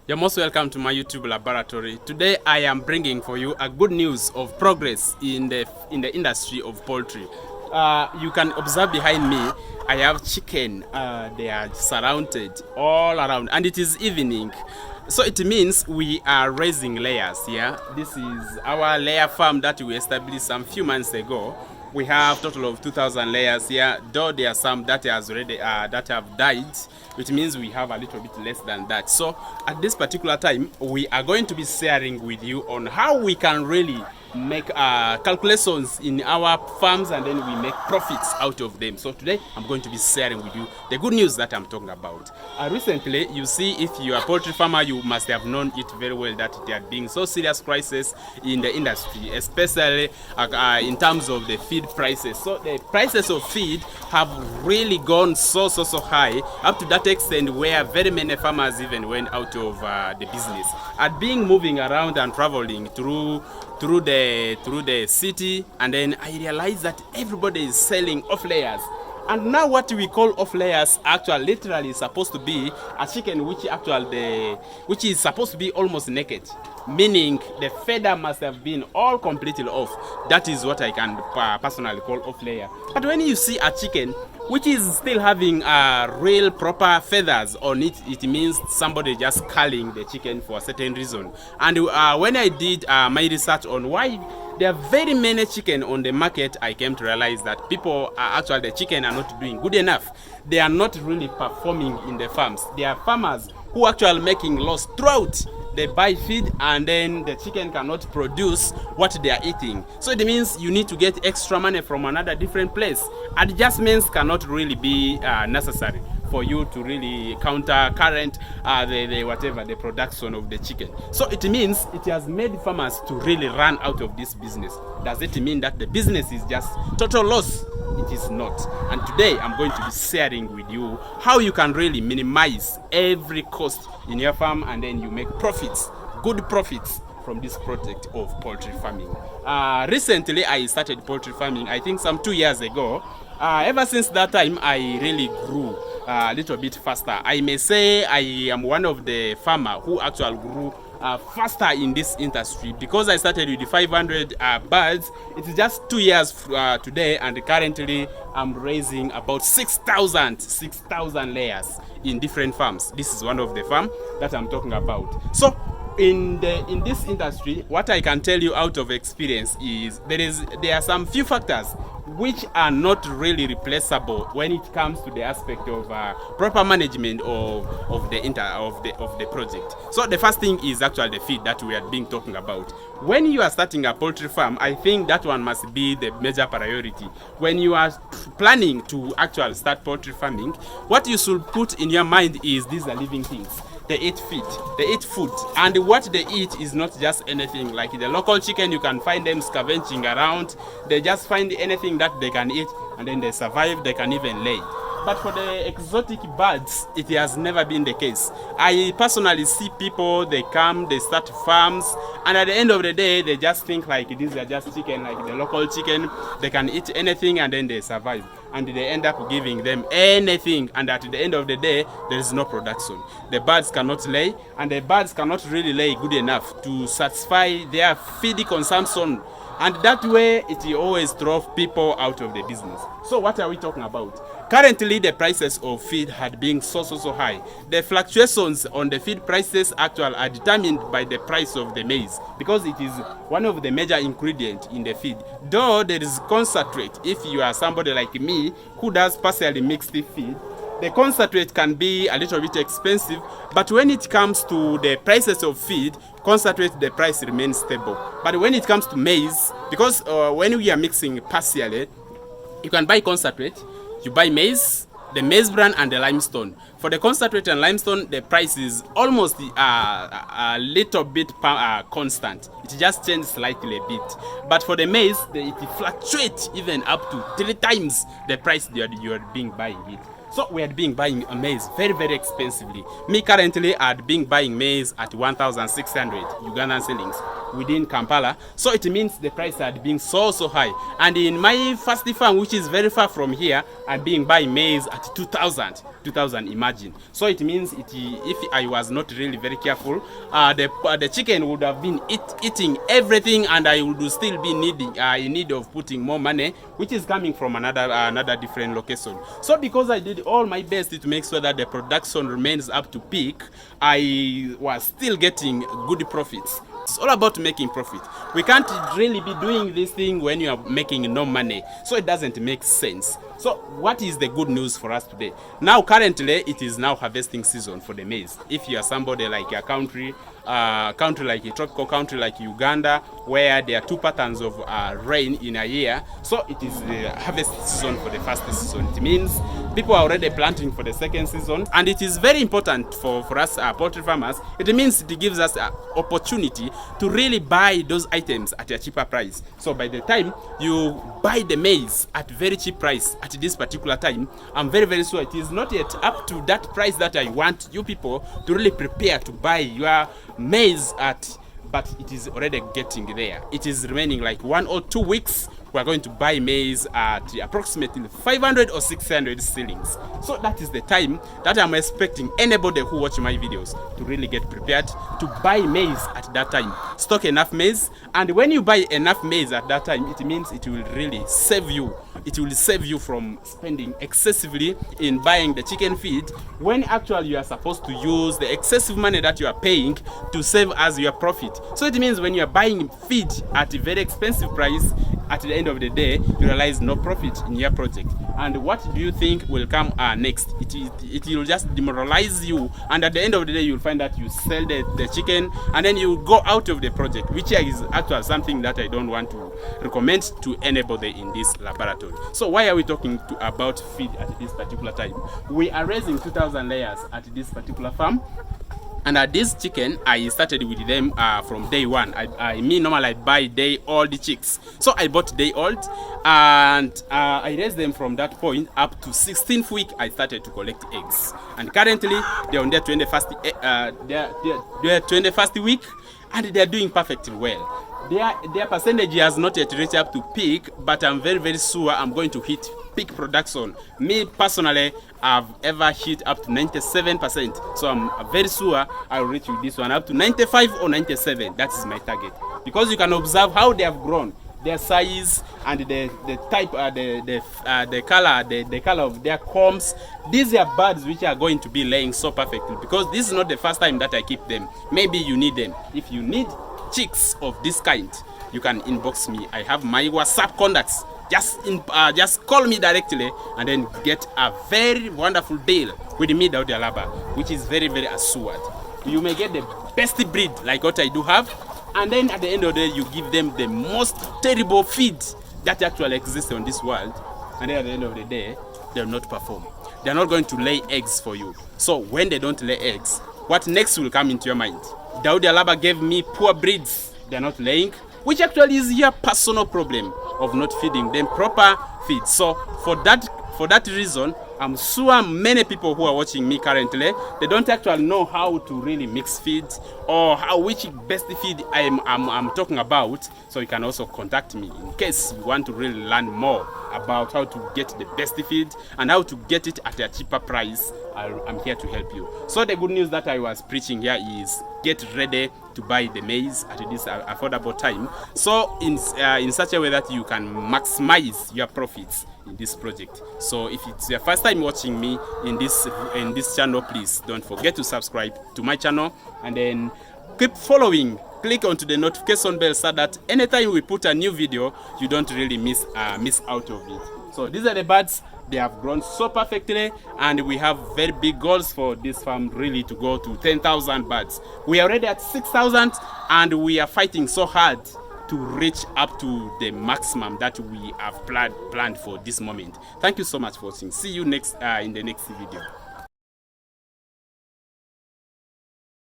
You're most welcome to my YouTube laboratory. Today I am bringing for you a good news of progress in the industry of poultry. You can observe behind me, I have chicken. They are surrounded all around, and it is evening. So it means we are raising layers here. This is our layer farm that we established some few months ago. We have total of 2,000 layers here, though there are some that has already that have died, which means we have a little bit less than that. So at this particular time, we are going to be sharing with you on how we can really make calculations in our farms, and then we make profits out of them. So today I'm going to be sharing with you the good news that I'm talking about. Recently, you see, if you are a poultry farmer, you must have known it very well that there are being so serious crisis in the industry, especially in terms of the feed prices. So the prices of feed have really gone so high, up to that extent where very many farmers even went out of the business. At being moving around and traveling through the city, and then I realized that everybody is selling off layers. And now what we call off layers actually literally is supposed to be a chicken which is supposed to be almost naked, meaning the feather must have been all completely off. That is what I can personally call off layer. But when you see a chicken which is still having real proper feathers on it, it means somebody just culling the chicken for a certain reason. And when I did my research on why there are very many chicken on the market, I came to realize that people are actually, the chicken are not doing good enough. They are not really performing in the farms. There are farmers who are actually making loss throughout. They buy feed and then the chicken cannot produce what they are eating. So it means you need to get extra money from another different place. Adjustments cannot really be necessary for you to really counter current the production of the chicken. So it means it has made farmers to really run out of this business. Does it mean that the business is just total loss? It is not. And today I'm going to be sharing with you how you can really minimize every cost in your farm, and then you make profits, good profits from this project of poultry farming. Recently I started poultry farming, I think some 2 years ago. Ever since that time I really grew a little bit faster. I may say I am one of the farmer who actually grew faster in this industry, because I started with the 500 birds. It's just 2 years today, and currently I'm raising about 6,000 layers in different farms. This is one of the farm that I'm talking about. So in this industry, what I can tell you out of experience is there are some few factors which are not really replaceable when it comes to the aspect of proper management of the project. So the first thing is actually the feed that we are being talking about. When you are starting a poultry farm, I think that one must be the major priority. When you are planning to actually start poultry farming, what you should put in your mind is these are living things. They eat feed, they eat food, and what they eat is not just anything. Like the local chicken, you can find them scavenging around. They just find anything that they can eat, and then they survive, they can even lay. But for the exotic birds, it has never been the case. I personally see people, they come, they start farms, and at the end of the day, they just think like these are just chicken, like the local chicken. They can eat anything and then they survive. And they end up giving them anything, and at the end of the day, there is no production. The birds cannot lay, and the birds cannot really lay good enough to satisfy their feed consumption. And that way, it always throws people out of the business. So what are we talking about? Currently, the prices of feed had been so high. The fluctuations on the feed prices actually are determined by the price of the maize, because it is one of the major ingredients in the feed. Though there is concentrate, if you are somebody like me who does partially mixed feed, the concentrate can be a little bit expensive, but when it comes to the prices of feed, concentrate, the price remains stable. But when it comes to maize, because when we are mixing partially, you can buy concentrate, you buy maize, the maize bran and the limestone. For the concentrate and limestone, the price is almost a little bit constant. It just changes slightly a bit. But for the maize, it fluctuates even up to 3 times the price you are being buying it. So we had been buying maize very expensively. Me currently had been buying maize at 1,600 Ugandan shillings. within Kampala. So it means the price had been so high. And in my first farm, which is very far from here, I'm being buying maize at 2,000, imagine. So it means if I was not really very careful, the chicken would have been eating everything, and I would still be in need of putting more money, which is coming from another different location. So because I did all my best to make sure that the production remains up to peak, I was still getting good profits. It's all about making profit. We can't really be doing this thing when you are making no money, so it doesn't make sense. So what is the good news for us today? Now currently it is now harvesting season for the maize. If you are somebody like a country like a tropical country like Uganda, where there are 2 patterns of rain in a year, so it is the harvest season for the first season. It means people are already planting for the second season, and it is very important for us poultry farmers. It means it gives us an opportunity to really buy those items at a cheaper price. So by the time you buy the maize at very cheap price at this particular time, I'm very sure it is not yet up to that price that I want you people to really prepare to buy your maize at, but it is already getting there. It is remaining like 1 or 2 weeks. We are going to buy maize at approximately 500 or 600 shillings. So that is the time that I'm expecting anybody who watch my videos to really get prepared to buy maize at that time. Stock enough maize, and when you buy enough maize at that time, it means it will really save you. It will save you from spending excessively in buying the chicken feed, when actually you are supposed to use the excessive money that you are paying to save as your profit. So it means when you are buying feed at a very expensive price, at the end of the day, you realize no profit in your project. And what do you think will come next? It will just demoralize you, and at the end of the day, you'll find that you sell the chicken, and then you go out of the project, which is actually something that I don't want to recommend to anybody in this laboratory. So why are we talking about feed at this particular time? We are raising 2,000 layers at this particular farm. And at this chicken, I started with them from day one. Normally I buy day old chicks. So I bought day old, and I raised them from that point up to 16th week. I started to collect eggs, and currently they're on their 21st week, and they're doing perfectly well. Their percentage has not yet reached up to peak, but I'm very sure I'm going to hit peak production. Me personally, I've ever hit up to 97%, so I'm very sure I'll reach with this one up to 95 or 97. That is my target, because you can observe how they have grown, their size, and the type, the color of their combs. These are birds which are going to be laying so perfectly, because this is not the first time that I keep them. Maybe you need them. If you need chicks of this kind, you can inbox me. I have my WhatsApp contacts. Just call me directly, and then get a very wonderful deal with me, Daudi ALABA, which is very assured. You may get the best breed like what I do have, and then at the end of the day, you give them the most terrible feed that actually exists on this world, and then at the end of the day, they will not perform. They are not going to lay eggs for you. So when they don't lay eggs, what next will come into your mind? Daudi ALABA gave me poor breeds. They are not laying, which actually is your personal problem of not feeding them proper feed. So for that reason, I'm sure many people who are watching me currently, they don't actually know how to really mix feed, or which best feed I'm talking about. So you can also contact me in case you want to really learn more about how to get the best feed and how to get it at a cheaper price. I'm here to help you. So the good news that I was preaching here is get ready to buy the maize at this affordable time, so in such a way that you can maximize your profits in this project. So if it's your first time watching me in this channel, please don't forget to subscribe to my channel, and then keep following. Click onto the notification bell so that anytime we put a new video, you don't really miss out of it. So these are the birds. They have grown so perfectly, and we have very big goals for this farm, really to go to 10,000 birds. We are already at 6,000, and we are fighting so hard to reach up to the maximum that we have planned for this moment. Thank you so much for watching. See you in the next video.